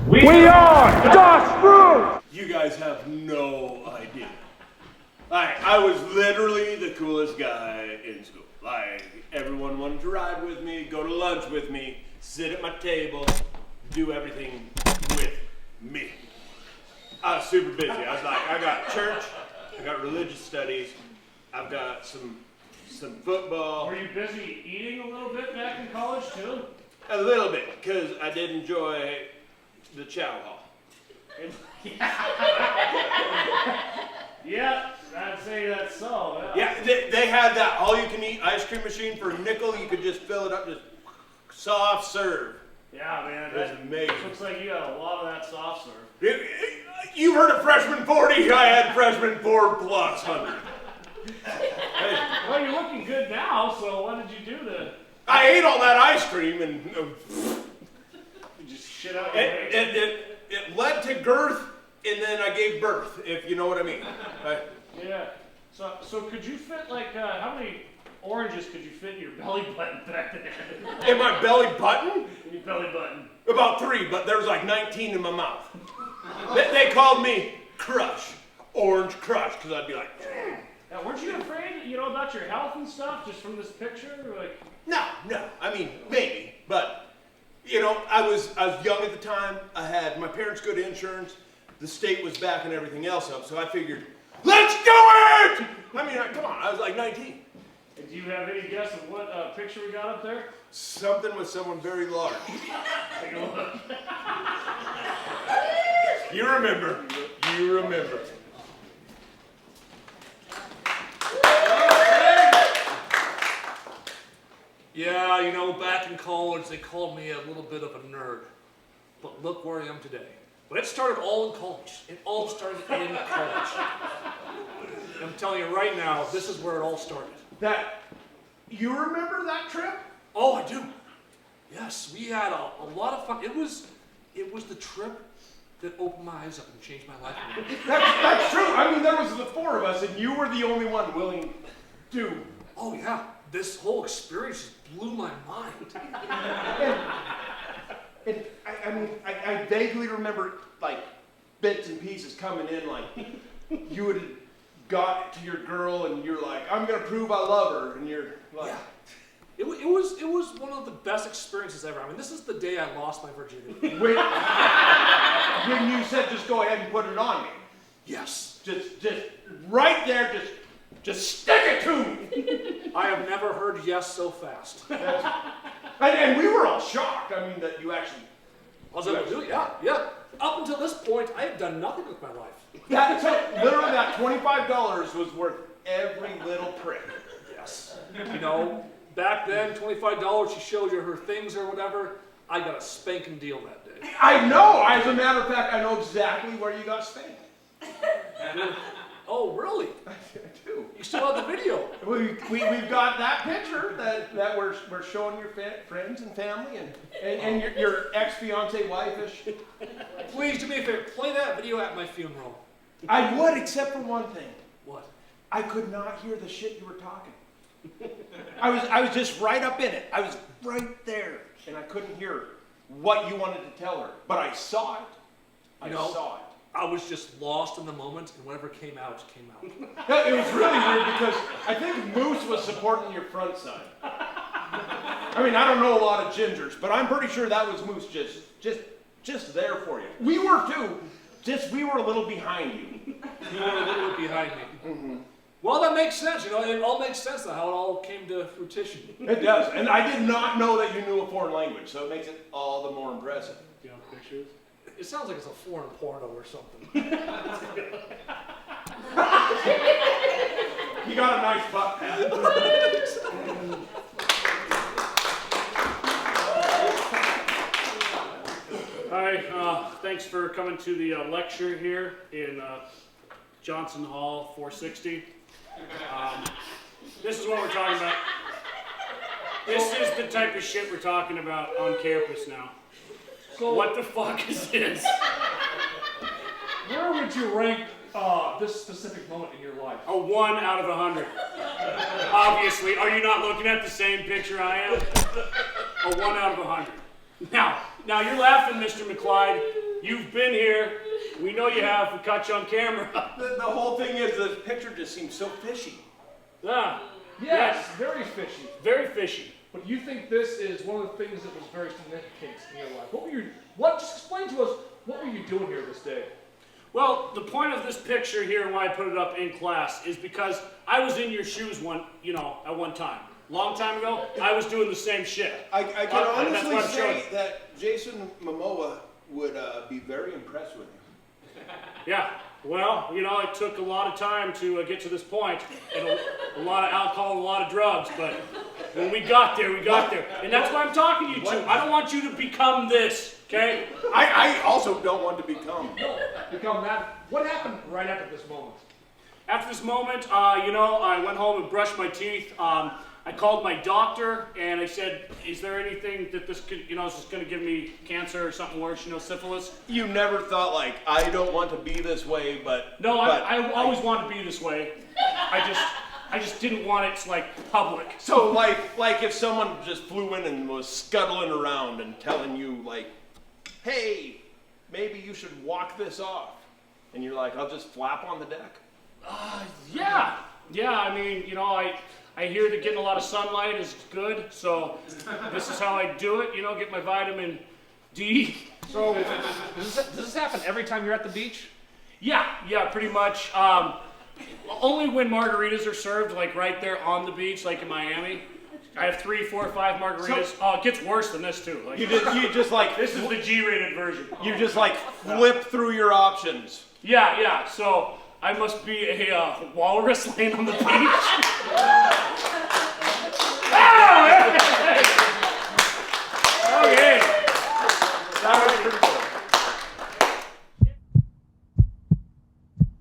We are the Froot! You guys have no idea. I was literally the coolest guy in school. Like, everyone wanted to ride with me, go to lunch with me, sit at my table, do everything with me. I was super busy. I was like, I got church, I got religious studies, I've got some football. Were you busy eating a little bit back in college too? A little bit, because I did enjoy the chow hall. Yeah, I'd say that's so. Yeah, they had that all-you-can-eat ice cream machine for a nickel. You could just fill it up, just soft serve. Yeah, man. It was amazing. Looks like you got a lot of that soft serve. You heard of freshman 40? I had freshman 4 plus 100. Hey. Well, you're looking good now, so what did you do to... I ate all that ice cream and... You just shit out your face? It led to girth, and then I gave birth, if you know what I mean. Yeah. So could you fit, like, how many oranges could you fit in your belly button back then? In my belly button? In your belly button. About 3, but there's like 19 in my mouth. They called me Crush, Orange Crush, because I'd be like... Now, weren't you afraid, about your health and stuff, just from this picture? Like... No. I mean, maybe, but... I was young at the time. I had my parents' good insurance. The state was backing everything else up, so I figured, let's do it! I mean, come on, I was like 19. Do you have any guess of what picture we got up there? Something with someone very large. Take a look. You remember. Yeah, back in college, they called me a little bit of a nerd. But look where I am today. But it started all in college. It all started in college. I'm telling you right now, this is where it all started. You remember that trip? Oh, I do. Yes, we had a lot of fun. It was the trip that opened my eyes up and changed my life. That's true. I mean, there was the 4 of us, and you were the only one willing to. Oh, yeah. This whole experience just blew my mind. And I vaguely remember, like, bits and pieces coming in, like, you had got to your girl and you're like, I'm going to prove I love her, and you're like... Yeah. It was one of the best experiences ever. I mean, this is the day I lost my virginity. When you said just go ahead and put it on me. Yes. Just right there, just stick it to me. I have never heard yes so fast. And we were all shocked, I mean, that you actually... I was able to do it, yeah. Up until this point, I had done nothing with my life. Literally that $25 was worth every little prick. Yes. Back then, $25, she showed you her things or whatever. I got a spanking deal that day. I know! As a matter of fact, I know exactly where you got spanked. Oh, really? I do. You still have the video? We've got that picture that we're showing your friends and family and your ex-fiance wife-ish. Please do me a favor, play that video at my funeral. I would, except for one thing. What? I could not hear the shit you were talking. I was just right up in it. I was right there, and I couldn't hear what you wanted to tell her. But I saw it. I saw it. I was just lost in the moment, and whatever came out, came out. It was really weird because I think Moose was supporting your front side. I mean, I don't know a lot of gingers, but I'm pretty sure that was Moose just there for you. We were too. We were a little behind you. You were a little bit behind me. Mm-hmm. Well, that makes sense. It all makes sense now how it all came to fruition. It does, and I did not know that you knew a foreign language, so it makes it all the more impressive. Do you have pictures? It sounds like it's a foreign porno or something. You got a nice butt, Pat. Hi, thanks for coming to the lecture here in Johnson Hall 460. This is what we're talking about. This is the type of shit we're talking about on campus now. So, what the fuck is this? Where would you rank this specific moment in your life? A 1 out of 100. Obviously, are you not looking at the same picture I am? A 1 out of 100. Now you're laughing, Mr. McClyde. You've been here. We know you have. We caught you on camera. The whole thing is, this picture just seems so fishy. Yeah. Yes, very fishy. Very fishy. But you think this is one of the things that was very significant in your life. Just explain to us, what were you doing here this day? Well, the point of this picture here and why I put it up in class is because I was in your shoes at one time. Long time ago, I was doing the same shit. I can that's honestly what I'm say showing. that Jason Momoa would be very impressed with you. Yeah. Well, it took a lot of time to get to this point, and a lot of alcohol and a lot of drugs, but when we got there, we got there. And that's why I'm talking to you two. I don't want you to become this, okay? I also don't want to become. Become that. What happened right after this moment? After this moment, I went home and brushed my teeth. I called my doctor and I said, is there anything that this could, is this going to give me cancer or something worse, syphilis? You never thought, like, I don't want to be this way, but... No, I always wanted to be this way. I just didn't want it, public. So, like if someone just flew in and was scuttling around and telling you, like, hey, maybe you should walk this off. And you're like, I'll just flap on the deck? Yeah. Yeah, I mean, I hear that getting a lot of sunlight is good, so this is how I do it, get my vitamin D. So, does this happen every time you're at the beach? Yeah, pretty much. Only when margaritas are served, right there on the beach, like in Miami. I have 3, 4, 5 margaritas. It gets worse than this, too. You just like... This is the G-rated version. You just, flip through your options. Yeah, so... I must be a walrus laying on the beach. Oh, okay. That was pretty cool.